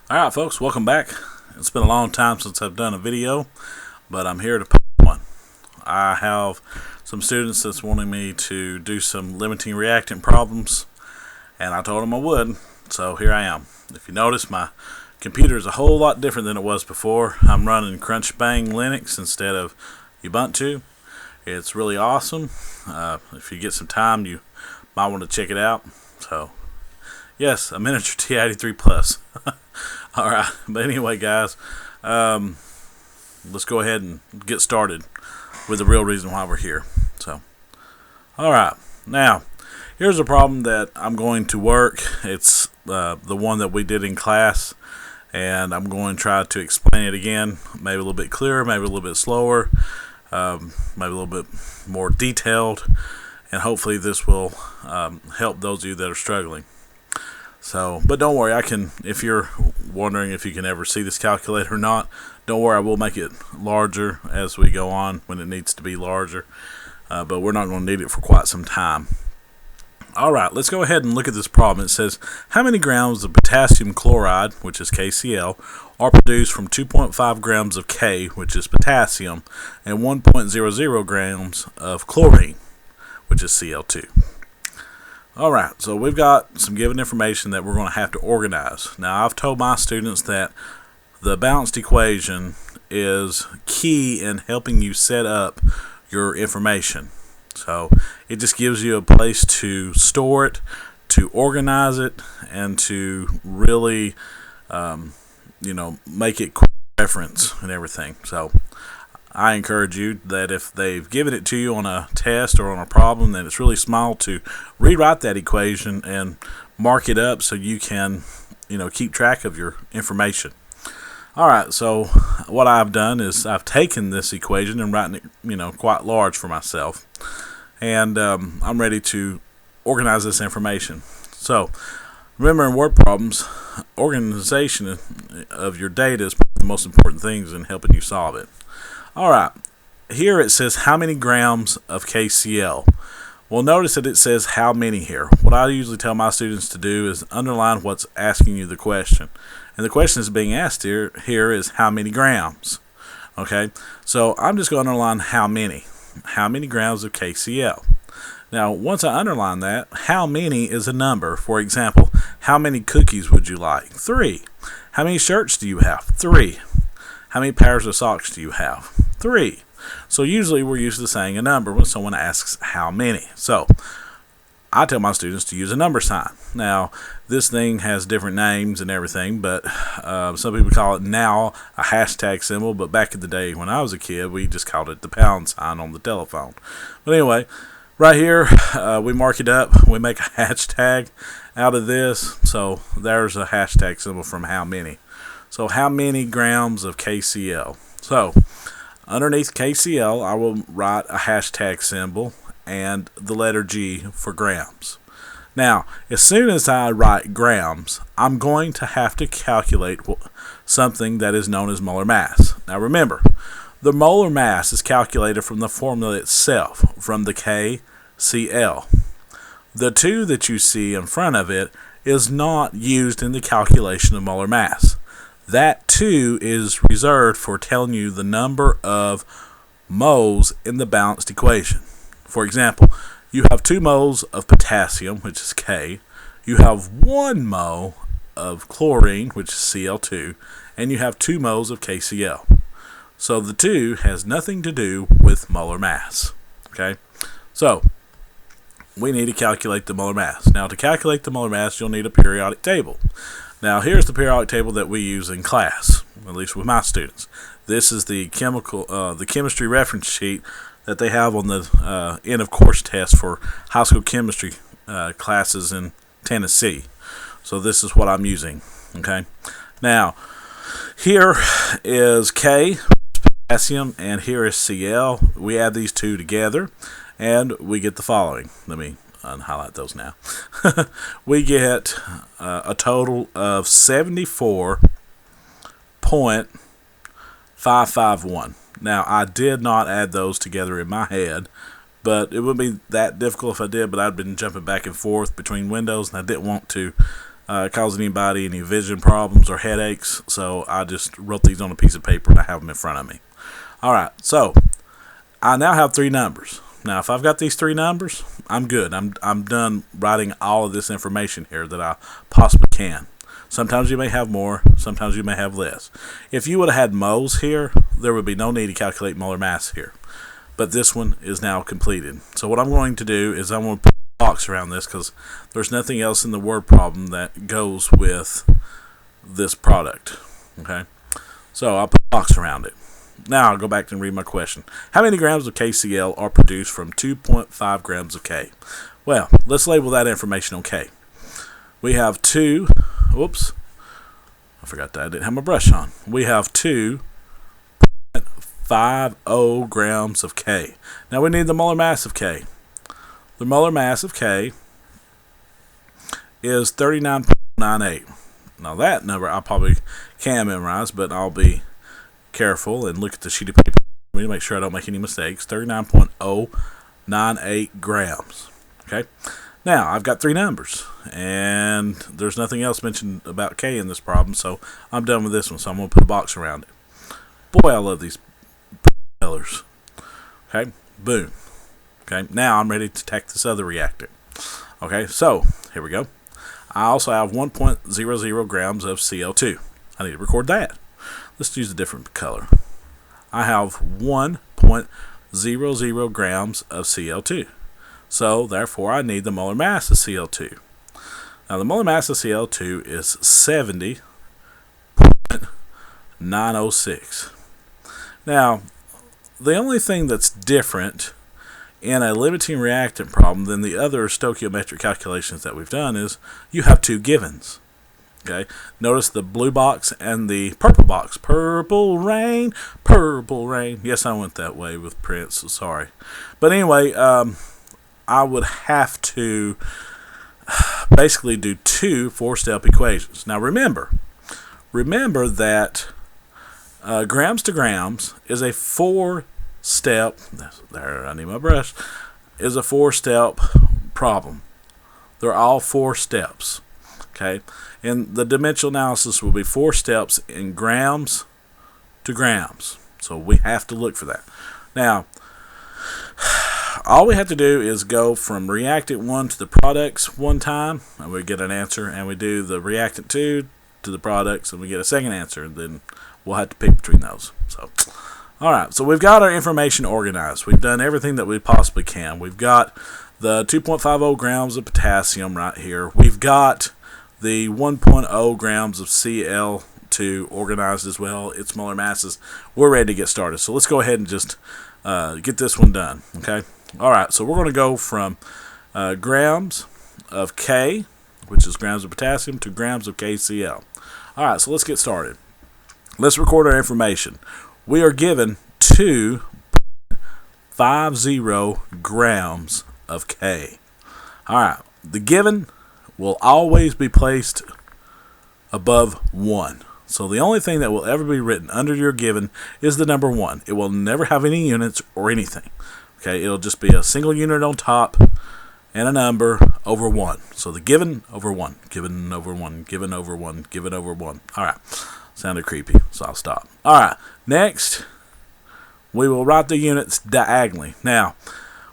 Alright folks, welcome back. It's been a long time since I've done a video, but I'm here to post one. I have some students that's wanting me to do some limiting reactant problems, and I told them I would, so here I am. If you notice, my computer is a whole lot different than it was before. I'm running Crunch Bang Linux instead of Ubuntu. It's really awesome. If you get some time, you might want to check it out. So, yes, a miniature T83 Plus. Alright, but anyway guys, let's go ahead and get started with the real reason why we're here. So, alright, now, here's a problem that I'm going to work. It's the one that we did in class, and I'm going to try to explain it again, maybe a little bit clearer, maybe a little bit slower, maybe a little bit more detailed, and hopefully this will help those of you that are struggling. So, but don't worry, if you're wondering if you can ever see this calculator or not, don't worry, I will make it larger as we go on when it needs to be larger, but we're not going to need it for quite some time. Alright, let's go ahead and look at this problem. It says, how many grams of potassium chloride, which is KCl, are produced from 2.5 grams of K, which is potassium, and 1.00 grams of chlorine, which is Cl2. Alright, so we've got some given information that we're going to have to organize. Now, I've told my students that the balanced equation is key in helping you set up your information. So, it just gives you a place to store it, to organize it, and to really, make it quick reference and everything. So, I encourage you that if they've given it to you on a test or on a problem that it's really small, to rewrite that equation and mark it up so you can, keep track of your information. Alright, so what I've done is I've taken this equation and written it, quite large for myself. And I'm ready to organize this information. So, remember in word problems, organization of your data is probably the most important things in helping you solve it. Alright, here it says how many grams of KCl. Well, notice that it says how many here. What I usually tell my students to do is underline what's asking you the question. And the question that's being asked here is how many grams. Okay, so I'm just going to underline how many. How many grams of KCl. Now, once I underline that, how many is a number. For example, how many cookies would you like? 3. How many shirts do you have? 3. How many pairs of socks do you have? 3. So usually we're used to saying a number when someone asks how many. So I tell my students to use a number sign. Now, this thing has different names and everything, but some people call it now a hashtag symbol, but back in the day when I was a kid, we just called it the pound sign on the telephone. But anyway, right here, we mark it up. We make a hashtag out of this. So there's a hashtag symbol from how many. So how many grams of KCl? So underneath KCl, I will write a hashtag symbol and the letter G for grams. Now, as soon as I write grams, I'm going to have to calculate something that is known as molar mass. Now remember, the molar mass is calculated from the formula itself, from the KCl. The 2 that you see in front of it is not used in the calculation of molar mass. That 2 is reserved for telling you the number of moles in the balanced equation. For example, you have 2 moles of potassium, which is K. You have 1 mole of chlorine, which is Cl2. And you have 2 moles of KCl. So the 2 has nothing to do with molar mass. Okay? So, we need to calculate the molar mass. Now, to calculate the molar mass, you'll need a periodic table. Now, here's the periodic table that we use in class, at least with my students. This is the chemistry reference sheet that they have on the end of course test for high school chemistry classes in Tennessee. So this is what I'm using. Okay. Now, here is K, potassium, and here is Cl. We add these 2 together, and we get the following. Let me unhighlight those now. We get a total of 74.551. Now, I did not add those together in my head, but it wouldn't be that difficult if I did, but I'd been jumping back and forth between windows, and I didn't want to causing anybody any vision problems or headaches. So I just wrote these on a piece of paper and I have them in front of me. Alright, so I now have 3 numbers. Now if I've got these 3 numbers, I'm good. I'm done writing all of this information here that I possibly can. Sometimes you may have more, sometimes you may have less. If you would have had moles here, there would be no need to calculate molar mass here. But this one is now completed. So what I'm going to do is I'm going to put a box around this because there's nothing else in the word problem that goes with this product. Okay, so I'll put a box around it. Now I'll go back and read my question. How many grams of KCl are produced from 2.5 grams of K? Well, let's label that information on K. We have 2, whoops, I forgot that I didn't have my brush on. We have 2.50 grams of K. Now we need the molar mass of K. The molar mass of K is 39.98. Now that number I probably can memorize, but I'll be careful and look at the sheet of paper to make sure I don't make any mistakes. 39.098 grams. Okay. Now I've got 3 numbers, and there's nothing else mentioned about K in this problem, so I'm done with this one. So I'm going to put a box around it. Boy, I love these colors. Okay. Boom. Okay. Now I'm ready to take this other reactant. Okay. So here we go. I also have 1.00 grams of CO2. I need to record that. Let's use a different color. I have 1.00 grams of CO2. So, therefore, I need the molar mass of CO2. Now, the molar mass of CO2 is 70.906. Now, the only thing that's different in a limiting reactant problem than the other stoichiometric calculations that we've done is you have 2 givens. Okay, notice the blue box and the purple box. Purple rain, purple rain. Yes, I went that way with Prince, so sorry. But anyway, I would have to basically do 2 4-step equations. Now remember that grams to grams is a 4-step, there I need my brush, is a 4-step problem. They're all 4 steps. Okay, and the dimensional analysis will be 4 steps in grams to grams. So we have to look for that. Now, all we have to do is go from reactant 1 to the products one time, and we get an answer, and we do the reactant 2 to the products, and we get a second answer, and then we'll have to pick between those. So, all right, so we've got our information organized. We've done everything that we possibly can. We've got the 2.50 grams of potassium right here. We've got the 1.0 grams of Cl2 organized as well. Its molar masses. We're ready to get started. So let's go ahead and just get this one done. Okay. All right. So we're going to go from grams of K, which is grams of potassium, to grams of KCl. All right. So let's get started. Let's record our information. We are given 2.50 grams of K. All right. The given will always be placed above 1. So the only thing that will ever be written under your given is the number 1. It will never have any units or anything. Okay, it'll just be a single unit on top and a number over 1. So the given over 1, given over 1, given over 1, given over 1. All right, sounded creepy, so I'll stop. All right, next we will write the units diagonally. Now,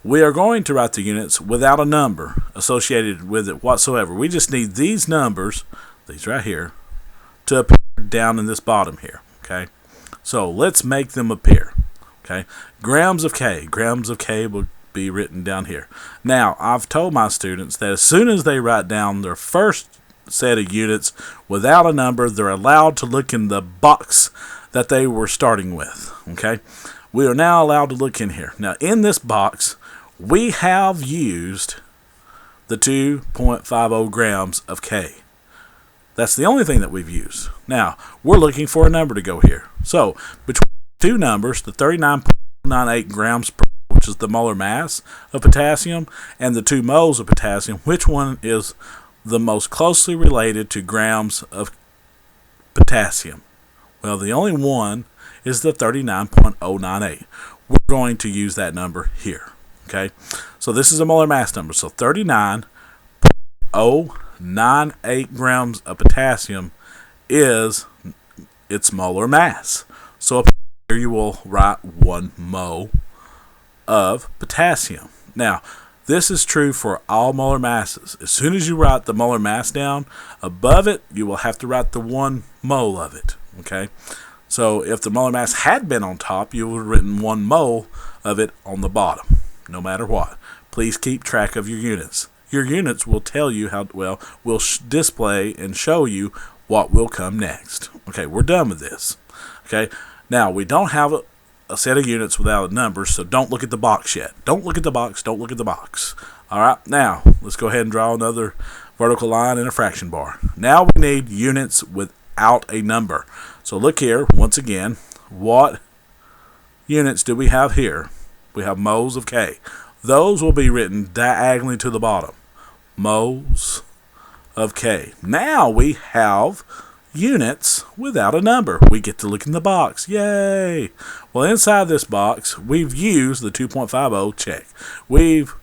we are going to write the units without a number associated with it whatsoever. We just need these numbers, these right here, to appear down in this bottom here. Okay, so let's make them appear. Okay, grams of K will be written down here. Now, I've told my students that as soon as they write down their first set of units without a number, they're allowed to look in the box that they were starting with. Okay, we are now allowed to look in here. Now, in this box, we have used the 2.50 grams of K. That's the only thing that we've used. Now, we're looking for a number to go here. So, between 2 numbers, the 39.98 grams per, which is the molar mass of potassium, and the 2 moles of potassium, which one is the most closely related to grams of potassium? Well, the only one is the 39.098. We're going to use that number here. Okay, so this is a molar mass number. So 39.098 0.98 grams of potassium is its molar mass. So up here you will write 1 mole of potassium. Now, this is true for all molar masses. As soon as you write the molar mass down, above it, you will have to write the 1 mole of it. Okay? So if the molar mass had been on top, you would have written 1 mole of it on the bottom, no matter what. Please keep track of your units. Your units will tell you how, well, will display and show you what will come next. Okay, we're done with this. Okay, now we don't have a set of units without a number, so don't look at the box yet. Don't look at the box, don't look at the box. All right, now let's go ahead and draw another vertical line and a fraction bar. Now we need units without a number. So look here, once again, what units do we have here? We have moles of K. Those will be written diagonally to the bottom. Moles of K. Now we have units without a number. We get to look in the box. Yay! Well, inside this box, we've used the 2.50 check. We've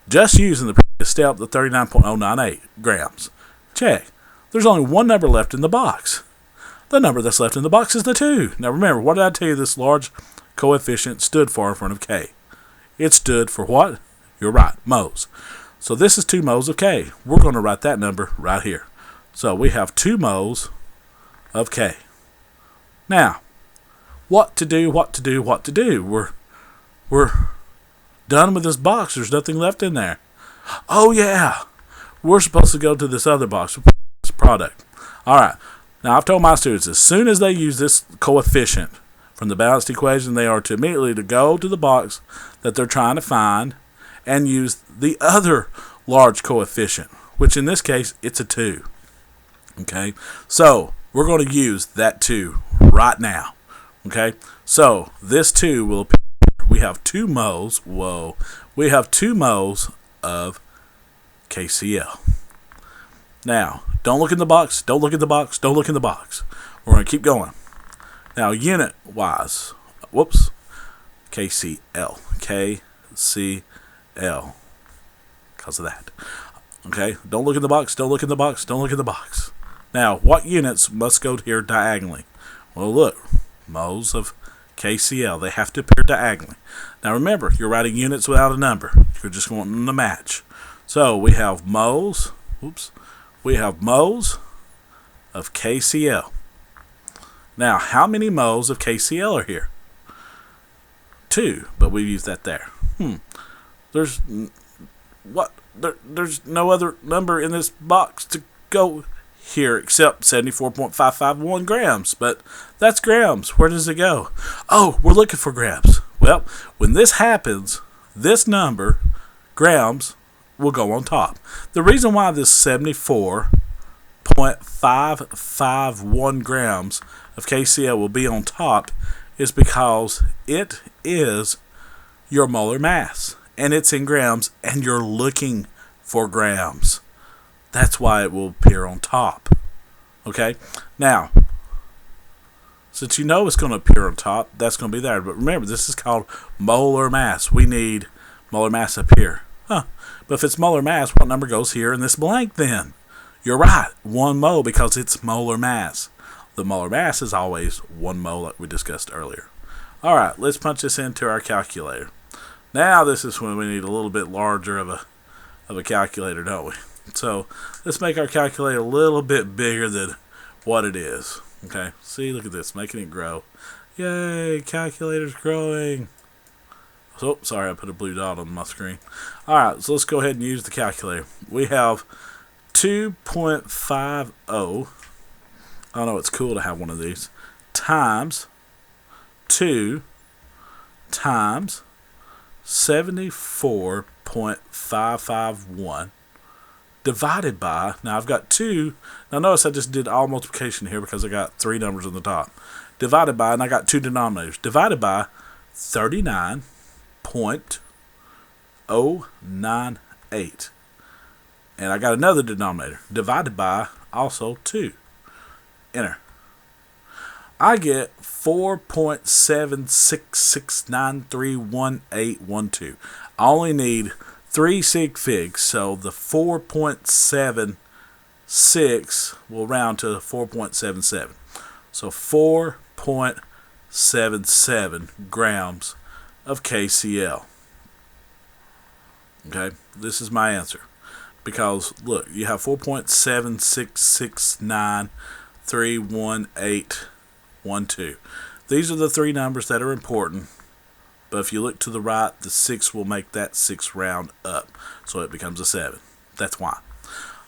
just used in the previous step the 39.098 grams. Check. There's only one number left in the box. The number that's left in the box is the 2. Now remember, what did I tell you this large coefficient stood for in front of K? It stood for what? You're right, moles. So this is 2 moles of K. We're going to write that number right here. So we have 2 moles of K. Now, what to do? We're done with this box. There's nothing left in there. Oh yeah, we're supposed to go to this other box, this product. All right. Now I've told my students as soon as they use this coefficient from the balanced equation, they are to immediately to go to the box that they're trying to find and use the other large coefficient, which in this case it's a 2. Okay, so we're going to use that 2 right now. Okay, so this 2 will appear. We have 2 moles. Whoa, we have 2 moles of KCl. Now, don't look in the box. Don't look in the box. Don't look in the box. We're going to keep going. Now, unit wise, whoops, KCl, KCl, because of that. Okay, don't look in the box. Don't look in the box. Don't look in the box. Now, what units must go here diagonally? Well, look, moles of KCl. They have to appear diagonally. Now, remember, you're writing units without a number. You're just wanting them to match. So, we have moles. Whoops. We have moles of KCl. Now, how many moles of KCl are here? 2, but we've used that there. There's no other number in this box to go here except 74.551 grams, but that's grams. Where does it go? Oh, we're looking for grams. Well, when this happens, this number, grams, will go on top. The reason why this 74.551 grams of KCl will be on top is because it is your molar mass, and it's in grams, and you're looking for grams. That's why it will appear on top. Okay? Now, since you know it's going to appear on top, that's going to be there. But remember, this is called molar mass. We need molar mass up here. But if it's molar mass, what number goes here in this blank then? You're right, 1 mole, because it's molar mass. The molar mass is always 1 mole like we discussed earlier. Alright, let's punch this into our calculator. Now this is when we need a little bit larger of a calculator, don't we? So let's make our calculator a little bit bigger than what it is. Okay, see, look at this, making it grow. Yay, calculator's growing. Oh, sorry, I put a blue dot on my screen. Alright, so let's go ahead and use the calculator. We have 2.50, I know it's cool to have one of these, times 2 times 74.551 divided by, now I've got 2, now notice I just did all multiplication here because I got 3 numbers on the top, divided by, and I got 2 denominators, divided by 39.098. And I got another denominator, divided by also 2. Enter. I get 4.766931.812. I only need 3 sig figs, so the 4.7 6 will round to 4.77. So 4.77 grams of KCl. Okay, this is my answer. Because, look, you have 4.766931812. These are the three numbers that are important. But if you look to the right, the 6 will make that 6 round up. So it becomes a 7. That's why.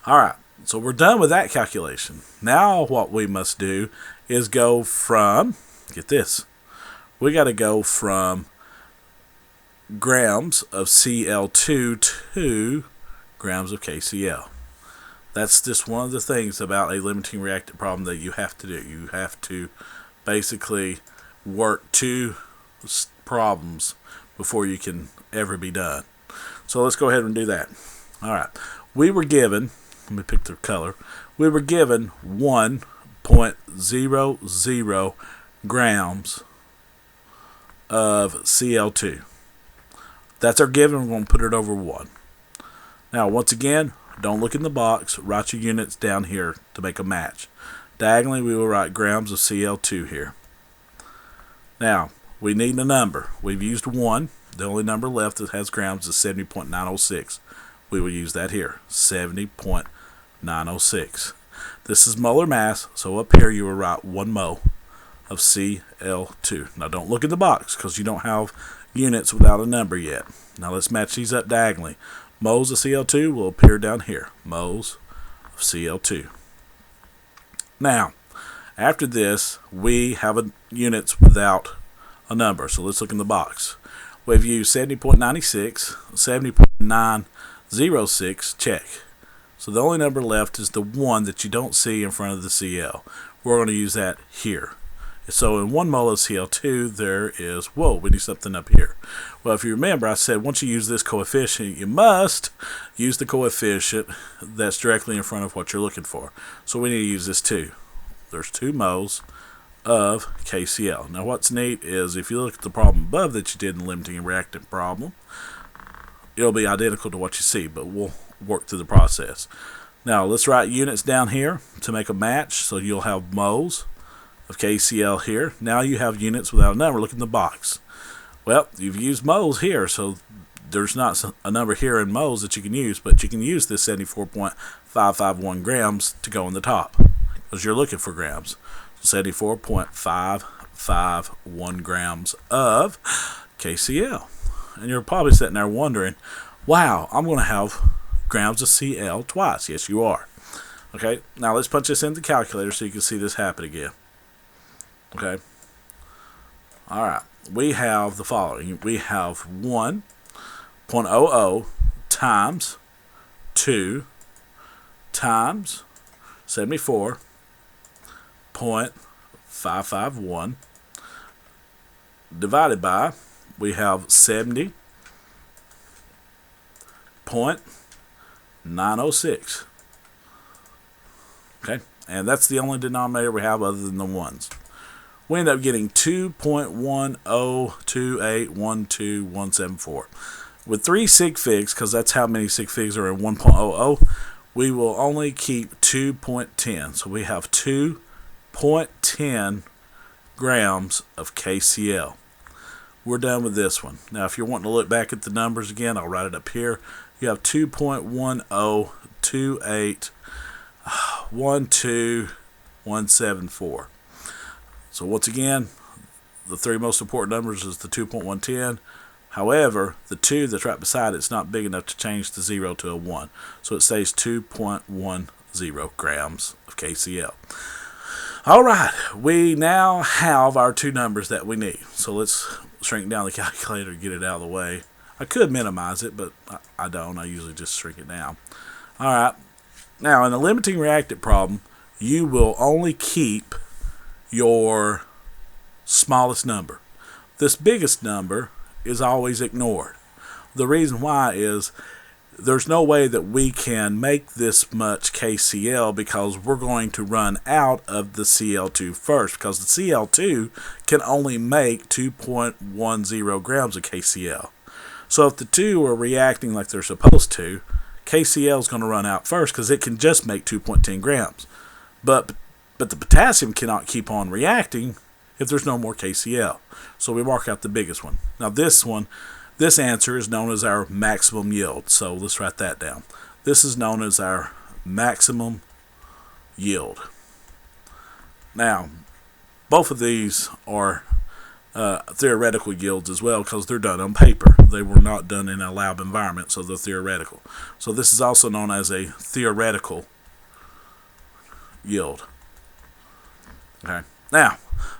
Alright, so we're done with that calculation. Now what we must do is go from, get this, we got to go from grams of Cl2 to grams of KCl. That's just one of the things about a limiting reactant problem that you have to do. You have to basically work two problems before you can ever be done. So let's go ahead and do that. Alright, we were given, let me pick the color, we were given 1.00 grams of Cl2. That's our given. We're going to put it over 1. Now, once again, don't look in the box. Write your units down here to make a match. Diagonally, we will write grams of Cl2 here. Now, we need a number. We've used 1. The only number left that has grams is 70.906. We will use that here, 70.906. This is molar mass, so up here you will write 1 mole of Cl2. Now, don't look in the box because you don't have units without a number yet. Now let's match these up diagonally. Moles of Cl2 will appear down here. Moles of Cl2. Now, after this, we have units without a number. So let's look in the box. We've used 70.96, 70.906, check. So the only number left is the 1 that you don't see in front of the Cl. We're going to use that here. So in 1 mole of Cl2, there is, whoa, we need something up here. Well, if you remember, I said once you use this coefficient, you must use the coefficient that's directly in front of what you're looking for. So we need to use this 2. There's 2 moles of KCl. Now what's neat is if you look at the problem above that you did in the limiting reactant problem, it'll be identical to what you see, but we'll work through the process. Now let's write units down here to make a match, so you'll have moles of KCl here. Now you have units without a number. Look in the box. Well, you've used moles here, so there's not a number here in moles that you can use, but you can use this 74.551 grams to go on the top because you're looking for grams. So 74.551 grams of KCl. And you're probably sitting there wondering, wow, I'm going to have grams of Cl twice. Yes, you are. Okay, now let's punch this in the calculator so you can see this happen again. Okay. Alright. We have the following. We have 1.00 times 2 times 74.551 divided by, we have 70.906. Okay. And that's the only denominator we have other than the ones. We end up getting 2.1028127174. With 3 sig figs, because that's how many sig figs are in 1.00, we will only keep 2.10. So we have 2.10 grams of KCl. We're done with this one. Now, if you're wanting to look back at the numbers again, I'll write it up here. You have 2.1028127174. So once again, the 3 most important numbers is the 2.110. However, the 2 that's right beside it's not big enough to change the 0 to a 1. So it stays 2.10 grams of KCl. Alright, we now have our 2 numbers that we need. So let's shrink down the calculator and get it out of the way. I could minimize it, but I don't. I usually just shrink it down. Alright, now in a limiting reactant problem, you will only keep your smallest number. This biggest number is always ignored. The reason why is there's no way that we can make this much KCl because we're going to run out of the Cl2 first, because the Cl2 can only make 2.10 grams of KCl. So if the 2 are reacting like they're supposed to, KCl is going to run out first because it can just make 2.10 grams. But the potassium cannot keep on reacting if there's no more KCl. So we mark out the biggest one. Now this answer is known as our maximum yield. So let's write that down. This is known as our maximum yield. Now, both of these are theoretical yields as well because they're done on paper. They were not done in a lab environment, so they're theoretical. So this is also known as a theoretical yield. Okay. Now,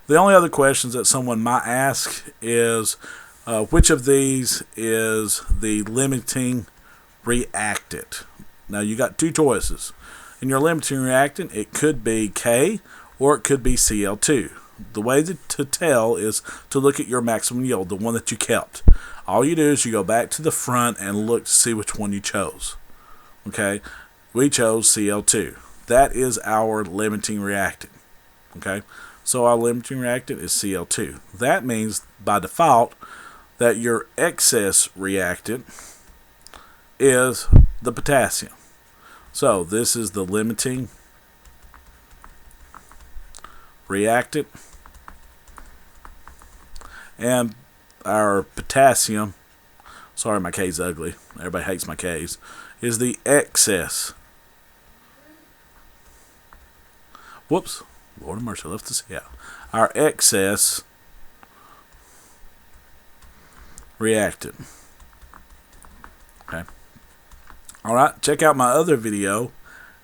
the only other questions that someone might ask is which of these is the limiting reactant? Now, you got two choices. In your limiting reactant, it could be K or it could be Cl2. The way to tell is to look at your maximum yield, the one that you kept. All you do is you go back to the front and look to see which one you chose. Okay? We chose Cl2. That is our limiting reactant. Okay? So our limiting reactant is Cl2. That means by default that your excess reactant is the potassium. So this is the limiting reactant, and our potassium, sorry my K's ugly, everybody hates my K's, is the excess. Whoops, Lord of mercy, left this out. Our excess reactant. Okay. Alright, check out my other video,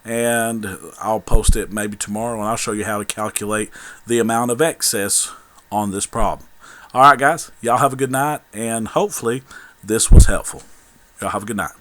and I'll post it maybe tomorrow, and I'll show you how to calculate the amount of excess on this problem. Alright guys, y'all have a good night, and hopefully this was helpful. Y'all have a good night.